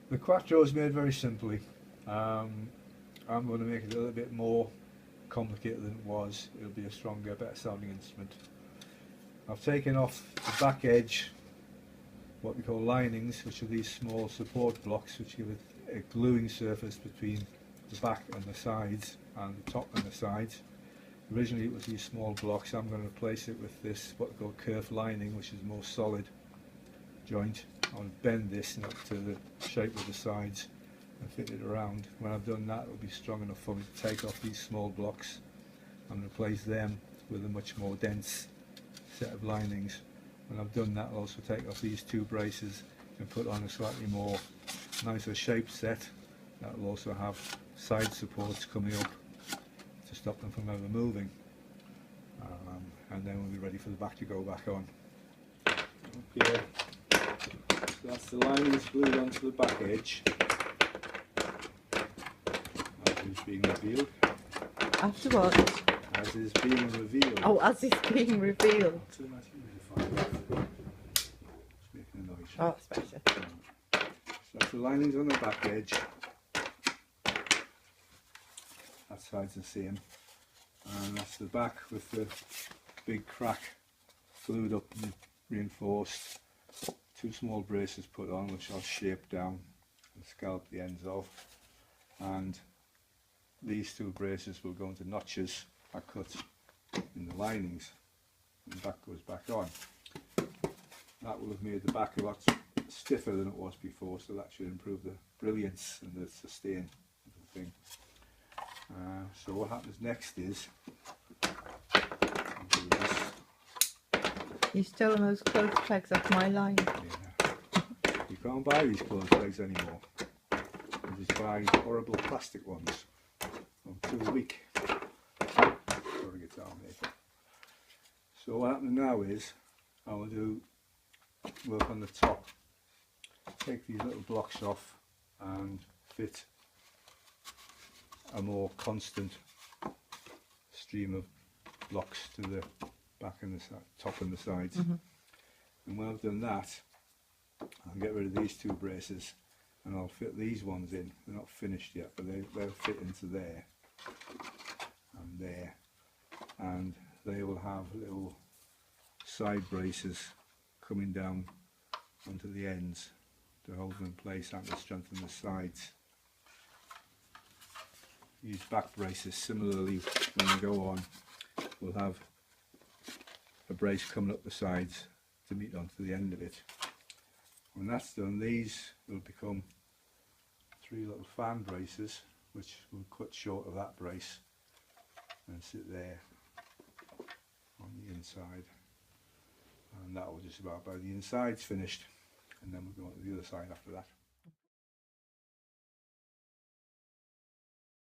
The Quattro is made very simply. I'm going to make it a little bit more complicated than it was. It'll be a stronger, better sounding instrument. I've taken off the back edge, what we call linings, which are these small support blocks which give it a gluing surface between the back and the sides and the top and the sides. Originally it was these small blocks. I'm going to replace it with this what we call Kerf lining, which is a more solid joint. I'll bend this to the shape of the sides and fit it around. When I've done that, it'll be strong enough for me to take off these small blocks and replace them with a much more dense set of linings. When I've done that, I'll also take off these two braces and put on a slightly more nicer shaped set that will also have side supports coming up to stop them from ever moving, and then we'll be ready for the back to go back on. Okay, so that's the linings glued onto the back edge, as is being revealed. After what? As is being revealed. Oh, as it's being revealed. Turn that humidifier off. It's making a noise. Oh, that's better. So that's the linings on the back edge. That side's the same. And that's the back with the big crack glued up and reinforced. Two small braces put on, which I'll shape down and scallop the ends of. And these two braces will go into notches are cut in the linings, and the back goes back on. That will have made the back a lot stiffer than it was before, so that should improve the brilliance and the sustain of the thing. So what happens next is I'll do this. You stolen those clothes pegs off my line. Yeah. You can't buy these clothes pegs anymore. You just buy horrible plastic ones. From 2 a week. For a guitar maker. So what happens now is I will do work on the top. Take these little blocks off and fit a more constant stream of blocks to the back and the top and the sides. And when I've done that, I'll get rid of these two braces and I'll fit these ones in. They're not finished yet, but they'll fit into there and there, and they will have little side braces coming down onto the ends to hold them in place and to strengthen the sides. Use back braces similarly. When they go on, we'll have a brace coming up the sides to meet onto the end of it. When that's done, these will become 3 little fan braces, which will cut short of that brace and sit there on the inside, and that will just about by the inside's finished, and then we'll go on to the other side after that.